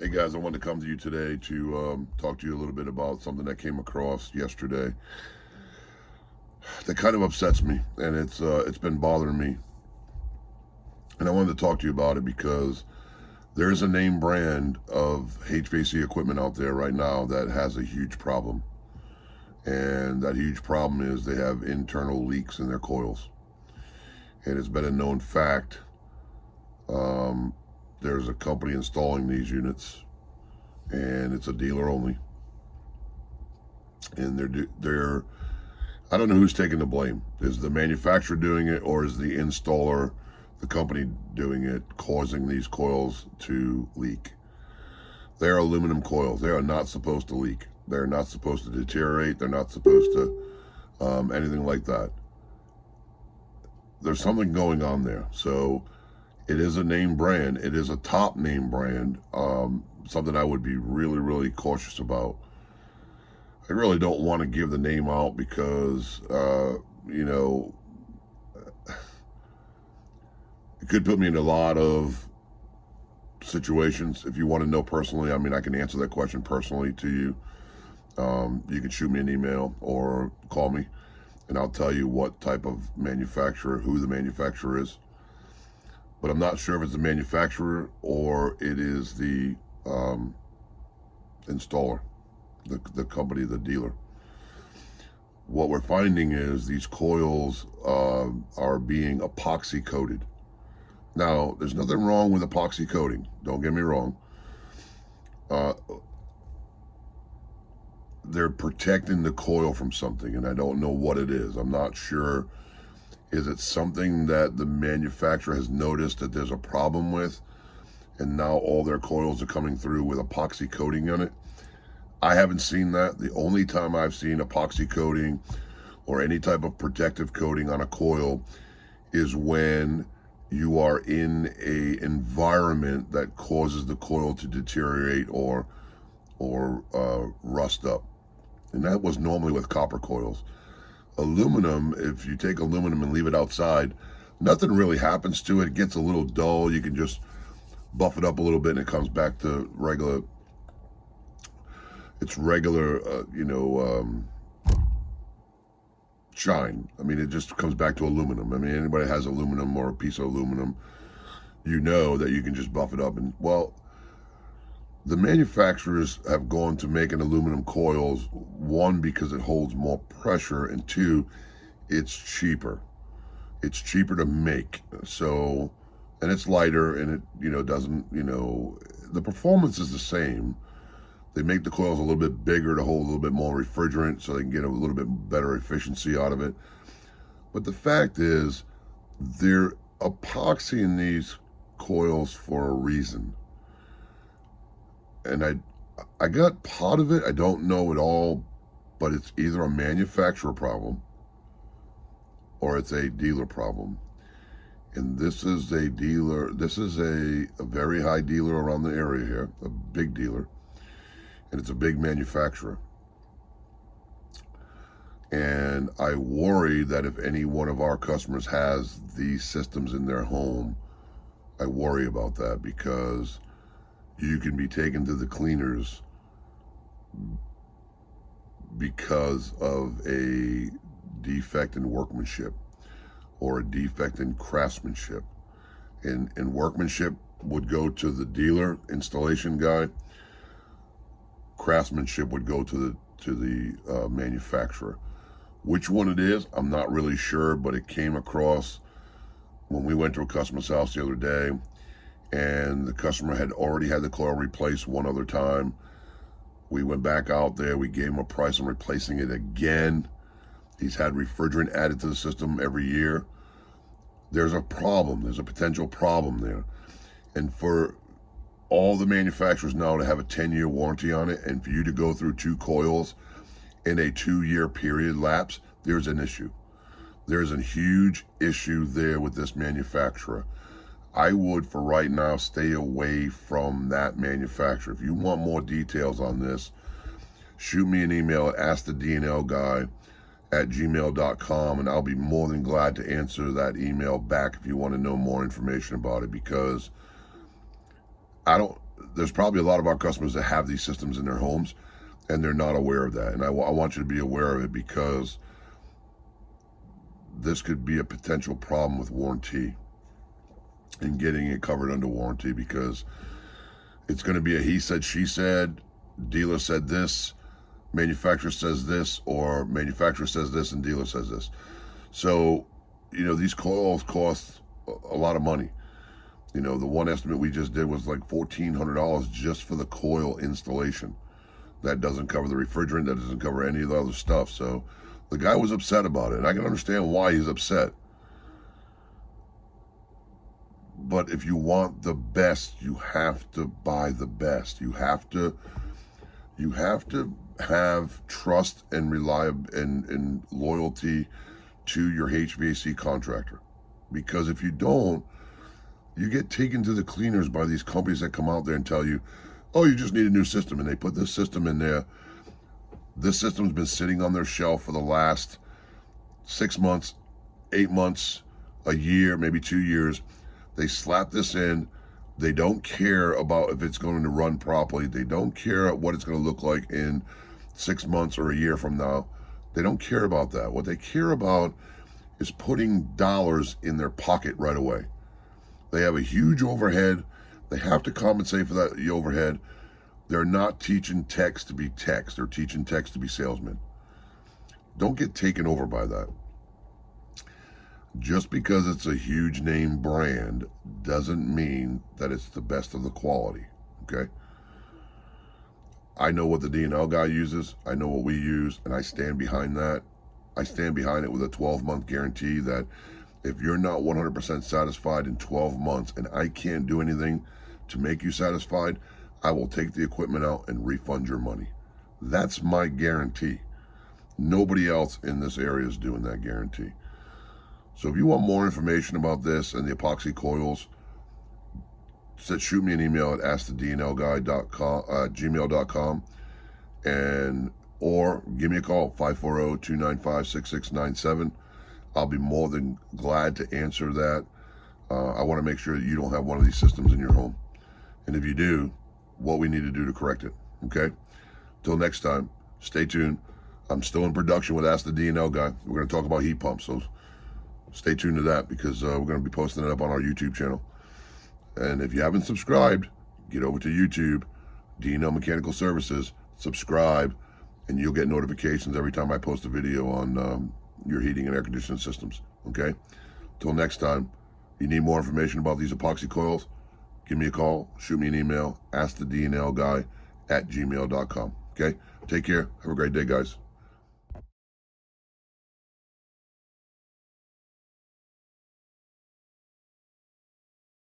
Hey guys, I wanted to come to you today to talk to you a little bit about something that came across yesterday that kind of upsets me, and it's been bothering me. And I wanted to talk to you about it because there's a name brand of HVAC equipment out there right now that has a huge problem, and that huge problem is they have internal leaks in their coils. And it's been a known fact. There's a company installing these units, and it's a dealer only, and they're I don't know who's taking the blame. Is the manufacturer doing it, or is the installer, the company doing it, causing these coils to leak? They're aluminum coils. They are not supposed to leak. They're not supposed to deteriorate. They're not supposed to anything like that. There's something going on there. So it is a name brand. It is a top name brand. Something I would be really, really cautious about. I really don't want to give the name out because, it could put me in a lot of situations. If you want to know personally, I mean, I can answer that question personally to you. You can shoot me an email or call me, and I'll tell you what type of manufacturer, who the manufacturer is. But I'm not sure if it's the manufacturer or it is the installer, the company, the dealer. What we're finding is these coils are being epoxy coated. Now, there's nothing wrong with epoxy coating. Don't get me wrong. They're protecting the coil from something, and I don't know what it is. I'm not sure. Is it something that the manufacturer has noticed that there's a problem with, and now all their coils are coming through with epoxy coating on it? I haven't seen that. The only time I've seen epoxy coating or any type of protective coating on a coil is when you are in a environment that causes the coil to deteriorate or rust up. And that was normally with copper coils. Aluminum, if you take aluminum and leave it outside, nothing really happens to it. It gets a little dull. You can just buff it up a little bit and it comes back to regular. It's regular, shine. I mean, it just comes back to aluminum. I mean, anybody has aluminum or a piece of aluminum, you know that you can just buff it up. And, well, the manufacturers have gone to making aluminum coils, one, because it holds more pressure, and two, it's cheaper. It's cheaper to make. So, and it's lighter, and it, doesn't, the performance is the same. They make the coils a little bit bigger to hold a little bit more refrigerant so they can get a little bit better efficiency out of it. But the fact is, they're epoxying these coils for a reason. And I got part of it. I don't know it all, but it's either a manufacturer problem or it's a dealer problem. And this is a dealer. This is a very high dealer around the area here, a big dealer. And it's a big manufacturer. And I worry that if any one of our customers has these systems in their home, I worry about that because you can be taken to the cleaners because of a defect in workmanship or a defect in craftsmanship. And workmanship would go to the dealer, installation guy. Craftsmanship would go to the manufacturer. Which one it is, I'm not really sure, but it came across when we went to a customer's house the other day, and the customer had already had the coil replaced one other time. We went back out there, we gave him a price on replacing it again. He's had refrigerant added to the system every year. There's a problem, there's a potential problem there. And for all the manufacturers now to have a 10-year warranty on it, and for you to go through two coils in a 2-year period lapse, there's an issue. There's a huge issue there with this manufacturer. I would, for right now, stay away from that manufacturer. If you want more details on this, shoot me an email at AskTheDandLGuy at gmail.com, and I'll be more than glad to answer that email back if you want to know more information about it, because there's probably a lot of our customers that have these systems in their homes and they're not aware of that. And I want you to be aware of it, because this could be a potential problem with warranty and getting it covered under warranty, because it's going to be a he said, she said, dealer said this, manufacturer says this, or manufacturer says this and dealer says this. So, you know, these coils cost a lot of money. You know, the one estimate we just did was like $1,400 just for the coil installation. That doesn't cover the refrigerant, that doesn't cover any of the other stuff. So the guy was upset about it, and I can understand why he's upset. But if you want the best, you have to buy the best. You have to have trust and reliability and loyalty to your HVAC contractor. Because if you don't, you get taken to the cleaners by these companies that come out there and tell you, oh, you just need a new system. And they put this system in there. This system's been sitting on their shelf for the last 6 months, 8 months, a year, maybe 2 years. They slap this in. They don't care about if it's going to run properly. They don't care what it's going to look like in 6 months or a year from now. They don't care about that. What they care about is putting dollars in their pocket right away. They have a huge overhead. They have to compensate for that the overhead. They're not teaching techs to be techs. They're teaching techs to be salesmen. Don't get taken over by that. Just because it's a huge name brand doesn't mean that it's the best of the quality, okay? I know what the D&L guy uses. I know what we use, and I stand behind that. I stand behind it with a 12-month guarantee that if you're not 100% satisfied in 12 months and I can't do anything to make you satisfied, I will take the equipment out and refund your money. That's my guarantee. Nobody else in this area is doing that guarantee. So if you want more information about this and the epoxy coils, shoot me an email at AskTheDandLGuy@gmail.com, and or give me a call, 540-295-6697. I'll be more than glad to answer that. I want to make sure that you don't have one of these systems in your home. And if you do, what we need to do to correct it, okay? Till next time, stay tuned. I'm still in production with Ask the D&L Guy. We're going to talk about heat pumps, so stay tuned to that, because we're going to be posting it up on our YouTube channel. And if you haven't subscribed, get over to YouTube, D&L Mechanical Services, subscribe, and you'll get notifications every time I post a video on your heating and air conditioning systems, okay? Till next time, you need more information about these epoxy coils, give me a call, shoot me an email, AskTheDandLGuy@gmail.com, okay? Take care. Have a great day, guys.